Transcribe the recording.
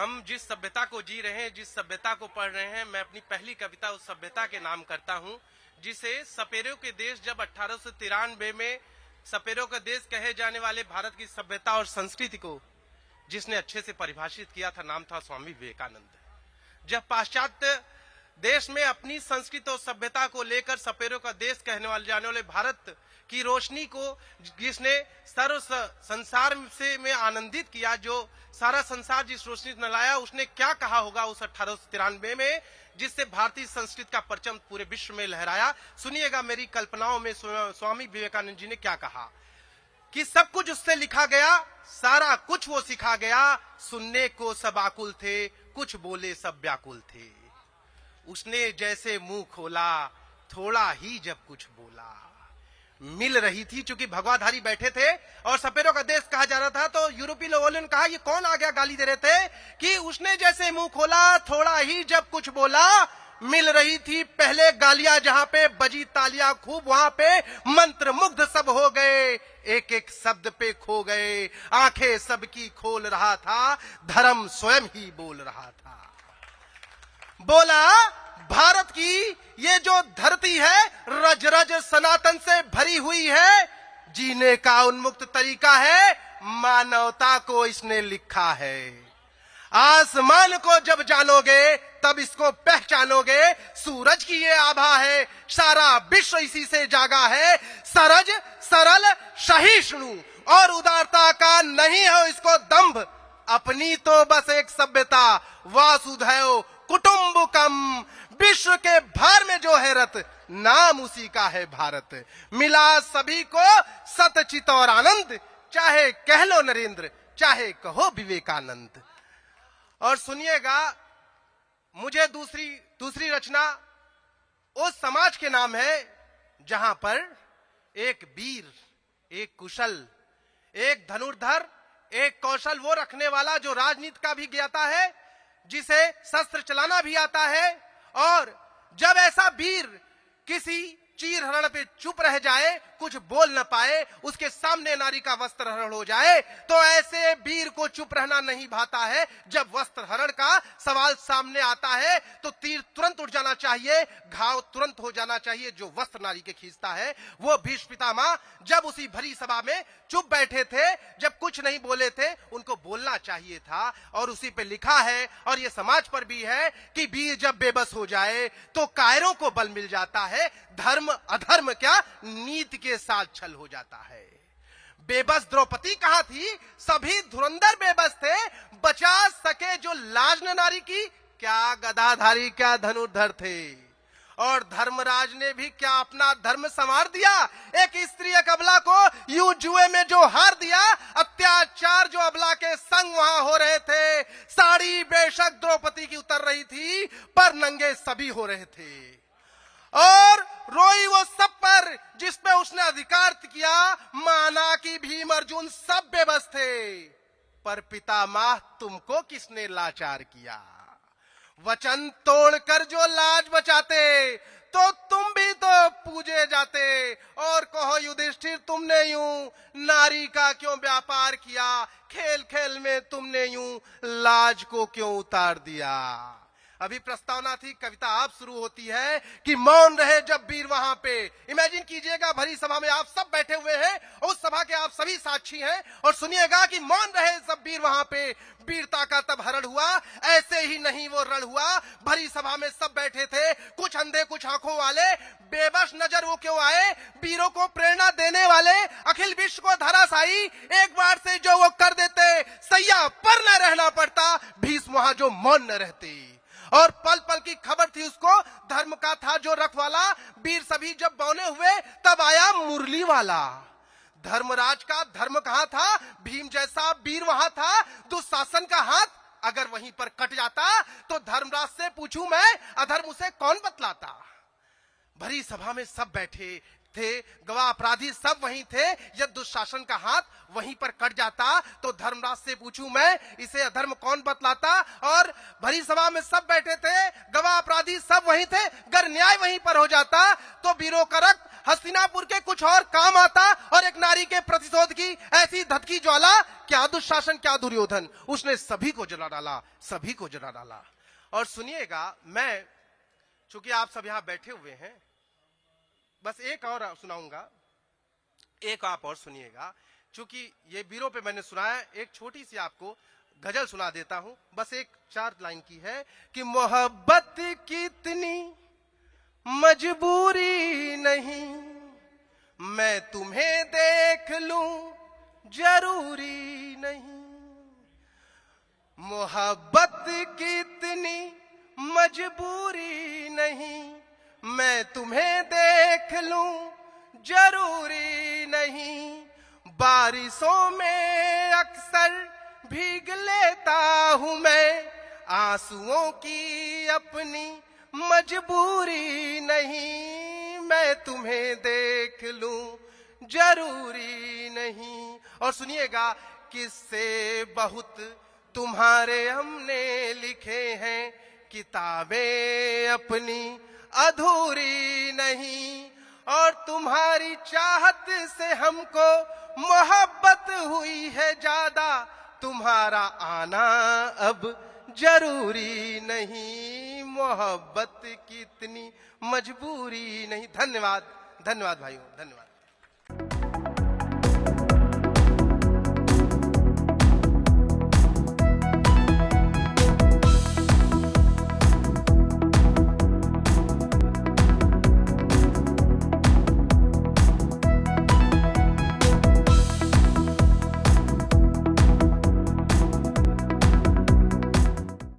हम जिस सभ्यता को जी रहे हैं, जिस सभ्यता को पढ़ रहे हैं, मैं अपनी पहली कविता उस सभ्यता के नाम करता हूं, जिसे सपेरों के देश, जब 1893 में सपेरों का देश कहे जाने वाले भारत की सभ्यता और संस्कृति को जिसने अच्छे से परिभाषित किया था, नाम था स्वामी विवेकानंद। जब पाश्चात्य देश में अपनी संस्कृति और सभ्यता को लेकर सपेरों का देश कहने वाले जाने वाले भारत की रोशनी को जिसने सर्व संसार से में आनंदित किया, जो सारा संसार जिस रोशनी में लाया, उसने क्या कहा होगा उस 1893 में, जिससे भारतीय संस्कृति का परचम पूरे विश्व में लहराया। सुनिएगा मेरी कल्पनाओं में स्वामी विवेकानंद जी ने क्या कहा कि सब कुछ उससे लिखा गया, सारा कुछ वो सिखा गया, सुनने को सब आकुल थे, कुछ बोले सब व्याकुल थे। उसने जैसे मुंह खोला, थोड़ा ही जब कुछ बोला। मिल रही थी, चूंकि भगवाधारी बैठे थे और सपेरों का देश कहा जा रहा था, तो यूरोपीय लोगों ने कहा ये कौन आ गया गाली दे रहे थे कि उसने जैसे मुंह खोला, थोड़ा ही जब कुछ बोला। मिल रही थी पहले गालियां, जहां पे बजी तालियां खूब, वहां पे मंत्र मुग्ध सब हो गए, एक एक शब्द पे खो गए, आंखें सबकी खोल रहा था, धर्म स्वयं ही बोल रहा था। बोला भारत की ये जो धरती है रज रज सनातन से भरी हुई है, जीने का उन्मुक्त तरीका है, मानवता को इसने लिखा है। आसमान को जब जानोगे तब इसको पहचानोगे, सूरज की ये आभा है, सारा विश्व इसी से जागा है। सरज सरल सहिष्णु और उदारता का नहीं है इसको दंभ, अपनी तो बस एक सभ्यता, वासुधैव कुटुंबकम, विश्व के भार में जो है रत, नाम उसी का है भारत। मिला सभी को सतचित और आनंद, चाहे कह लो नरेंद्र, चाहे कहो विवेकानंद। और सुनिएगा, मुझे दूसरी रचना उस समाज के नाम है जहां पर एक वीर, एक कुशल, एक धनुर्धर, एक कौशल वो रखने वाला जो राजनीति का भी ज्ञाता है, जिसे शस्त्र चलाना भी आता है, और जब ऐसा वीर किसी चीर हरण पे चुप रह जाए, कुछ बोल न पाए, उसके सामने नारी का वस्त्र हरण हो जाए, तो ऐसे वीर को चुप रहना नहीं भाता है। जब वस्त्र हरण का सवाल सामने आता है तो तीर तुरंत उठ जाना चाहिए, घाव तुरंत हो जाना चाहिए जो वस्त्र नारी के खींचता है। वो भीष्म पितामह जब उसी भरी सभा में चुप बैठे थे, जब कुछ नहीं बोले थे, उनको बोलना चाहिए था। और उसी पे लिखा है, और ये समाज पर भी है, कि वीर जब बेबस हो जाए तो कायरों को बल मिल जाता है, धर्म अधर्म क्या नीति के साथ छल हो जाता है। बेबस द्रौपदी कहां थी? सभी धुरंधर बेबस थे, बचा सके जो लाज न नारी की, क्या गदाधारी क्या धनुर्धर थे। और धर्मराज ने भी क्या अपना धर्म संवार दिया, एक स्त्री एक अबला को यूं जुए में जो हार दिया। अत्याचार जो अबला के संग वहां हो रहे थे, साड़ी बेशक द्रौपदी की उतर रही थी, पर नंगे सभी हो रहे थे। और रोई वो सब पर जिसपे उसने अधिकार किया, माना कि भीम अर्जुन सब बेबस थे, पर पितामह तुमको किसने लाचार किया। वचन तोड़कर जो लाज बचाते, तो तुम भी तो पूजे जाते। और कहो युधिष्ठिर तुमने यूं नारी का क्यों व्यापार किया, खेल खेल में तुमने यूं लाज को क्यों उतार दिया। अभी प्रस्तावना थी, कविता आप शुरू होती है कि मौन रहे जब वीर वहां पे। इमेजिन कीजिएगा भरी सभा में आप सब बैठे हुए हैं, उस सभा के आप सभी साक्षी हैं, और सुनिएगा कि मौन रहे जब वीर वहां पे। वीरता का तब हरण हुआ, ऐसे ही नहीं वो रण हुआ। भरी सभा में सब बैठे थे, कुछ अंधे कुछ आंखों वाले, बेबस नजर वो क्यों आए, वीरों को प्रेरणा देने वाले, अखिल विश्व को धराशायी एक बार से जो वो कर देते, सैया पर न रहना पड़ता, भीष्म वहां जो मौन न रहते। और पल पल की खबर थी उसको, धर्म का था जो रखवाला। वीर सभी जब बौने हुए तब आया मुरली वाला। धर्मराज का धर्म कहां था, भीम जैसा वीर वहां था। दुशासन का हाथ अगर वहीं पर कट जाता तो धर्मराज से पूछूं मैं, अधर्म उसे कौन बतलाता। भरी सभा में सब बैठे थे, गवाह अपराधी सब वहीं थे। यदि दुशासन का हाथ वहीं पर कट जाता तो धर्मराज से पूछूं मैं, इसे अधर्म कौन बतलाता। और भरी सभा में सब बैठे थे, गवाह अपराधी सब वहीं थे, अगर न्याय वहीं पर हो जाता तो वीरों का रक्त हस्तिनापुर के कुछ और काम आता और एक नारी के प्रतिशोध की ऐसी धधकी ज्वाला, क्या दुशासन क्या दुर्योधन, उसने सभी को जला डाला, सभी को जला डाला। और सुनिएगा, मैं चूंकि आप सब यहां बैठे हुए हैं, बस एक और सुनाऊंगा, एक आप और सुनिएगा, चूंकि ये वीरों पे मैंने सुनाया, एक छोटी सी आपको गजल सुना देता हूं, बस एक 4 लाइन की है कि मोहब्बत की इतनी मजबूरी नहीं, मैं तुम्हें देख लूं जरूरी नहीं। मोहब्बत की इतनी मजबूरी नहीं, मैं तुम्हें देख लूं जरूरी नहीं। बारिशों में अक्सर भीग लेता हूं मैं, आंसुओं की अपनी मजबूरी नहीं, मैं तुम्हें देख लूं जरूरी नहीं। और सुनिएगा, किस्से बहुत तुम्हारे हमने लिखे हैं, किताबें अपनी अधूरी नहीं। और तुम्हारी चाहत से हमको मोहब्बत हुई है ज्यादा, तुम्हारा आना अब जरूरी नहीं, मोहब्बत की इतनी मजबूरी नहीं। धन्यवाद, धन्यवाद भाइयों, धन्यवाद।